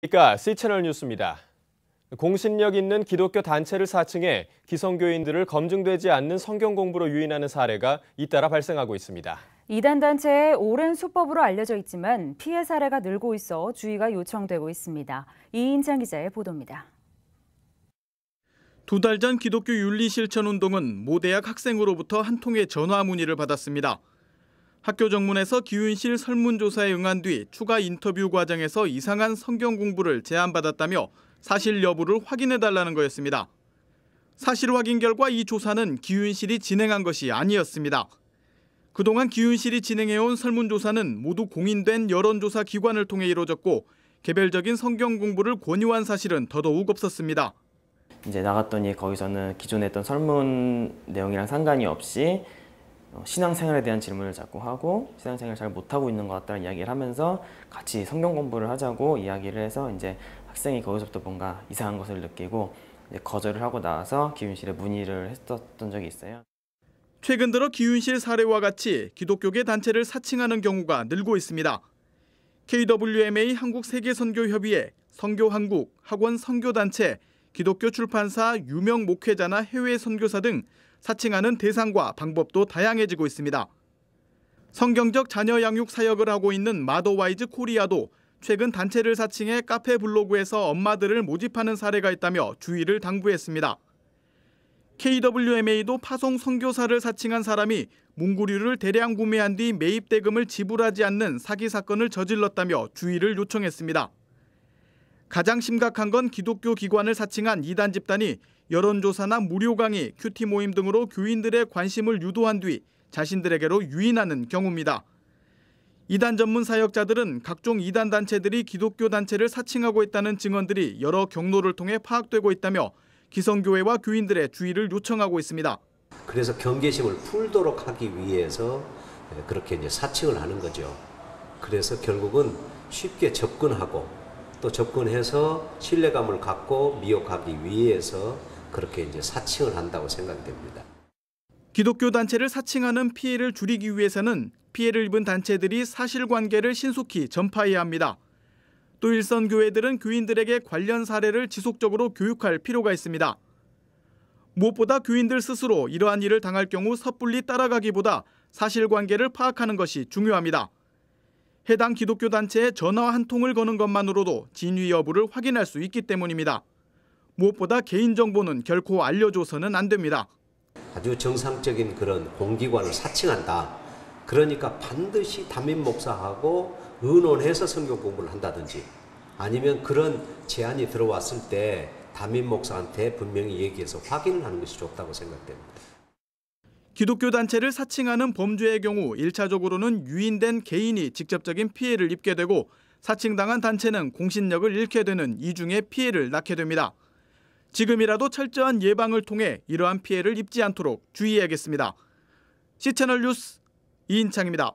그러니까 C채널 뉴스입니다. 공신력 있는 기독교 단체를 사칭해 기성교인들을 검증되지 않는 성경 공부로 유인하는 사례가 잇따라 발생하고 있습니다. 이단 단체의 오랜 수법으로 알려져 있지만 피해 사례가 늘고 있어 주의가 요청되고 있습니다. 이인창 기자의 보도입니다. 2달 전 기독교 윤리 실천 운동은 모 대학 학생으로부터 한 통의 전화 문의를 받았습니다. 학교 정문에서 기윤실 설문조사에 응한 뒤 추가 인터뷰 과정에서 이상한 성경 공부를 제안받았다며 사실 여부를 확인해달라는 거였습니다. 사실 확인 결과 이 조사는 기윤실이 진행한 것이 아니었습니다. 그동안 기윤실이 진행해온 설문조사는 모두 공인된 여론조사 기관을 통해 이루어졌고 개별적인 성경 공부를 권유한 사실은 더더욱 없었습니다. 이제 나갔더니 거기서는 기존에 했던 설문 내용이랑 상관이 없이 신앙생활에 대한 질문을 자꾸 하고 신앙생활을 잘 못하고 있는 것 같다는 이야기를 하면서 같이 성경 공부를 하자고 이야기를 해서 이제 학생이 거기서부터 뭔가 이상한 것을 느끼고 이제 거절을 하고 나와서 기윤실에 문의를 했었던 적이 있어요. 최근 들어 기윤실 사례와 같이 기독교계 단체를 사칭하는 경우가 늘고 있습니다. KWMA 한국세계선교협의회, 선교한국, 학원 선교단체, 기독교 출판사, 유명 목회자나 해외 선교사 등 사칭하는 대상과 방법도 다양해지고 있습니다. 성경적 자녀 양육 사역을 하고 있는 마더와이즈 코리아도 최근 단체를 사칭해 카페 블로그에서 엄마들을 모집하는 사례가 있다며 주의를 당부했습니다. KWMA도 파송 선교사를 사칭한 사람이 문구류를 대량 구매한 뒤 매입 대금을 지불하지 않는 사기 사건을 저질렀다며 주의를 요청했습니다. 가장 심각한 건 기독교 기관을 사칭한 이단 집단이 여론조사나 무료 강의, 큐티 모임 등으로 교인들의 관심을 유도한 뒤 자신들에게로 유인하는 경우입니다. 이단 전문 사역자들은 각종 이단 단체들이 기독교 단체를 사칭하고 있다는 증언들이 여러 경로를 통해 파악되고 있다며 기성교회와 교인들의 주의를 요청하고 있습니다. 그래서 경계심을 풀도록 하기 위해서 그렇게 이제 사칭을 하는 거죠. 그래서 결국은 쉽게 접근하고 또 접근해서 신뢰감을 갖고 미혹하기 위해서 그렇게 이제 사칭을 한다고 생각이 됩니다. 기독교 단체를 사칭하는 피해를 줄이기 위해서는 피해를 입은 단체들이 사실관계를 신속히 전파해야 합니다. 또 일선 교회들은 교인들에게 관련 사례를 지속적으로 교육할 필요가 있습니다. 무엇보다 교인들 스스로 이러한 일을 당할 경우 섣불리 따라가기보다 사실관계를 파악하는 것이 중요합니다. 해당 기독교 단체에 전화 한 통을 거는 것만으로도 진위 여부를 확인할 수 있기 때문입니다. 무엇보다 개인정보는 결코 알려줘서는 안 됩니다. 아주 정상적인 그런 공기관을 사칭한다. 그러니까 반드시 담임 목사하고 의논해서 성경 공부를 한다든지 아니면 그런 제안이 들어왔을 때 담임 목사한테 분명히 얘기해서 확인을 하는 것이 좋다고 생각됩니다. 기독교 단체를 사칭하는 범죄의 경우 1차적으로는 유인된 개인이 직접적인 피해를 입게 되고 사칭당한 단체는 공신력을 잃게 되는 이중의 피해를 낳게 됩니다. 지금이라도 철저한 예방을 통해 이러한 피해를 입지 않도록 주의해야겠습니다. C채널 뉴스 이인창입니다.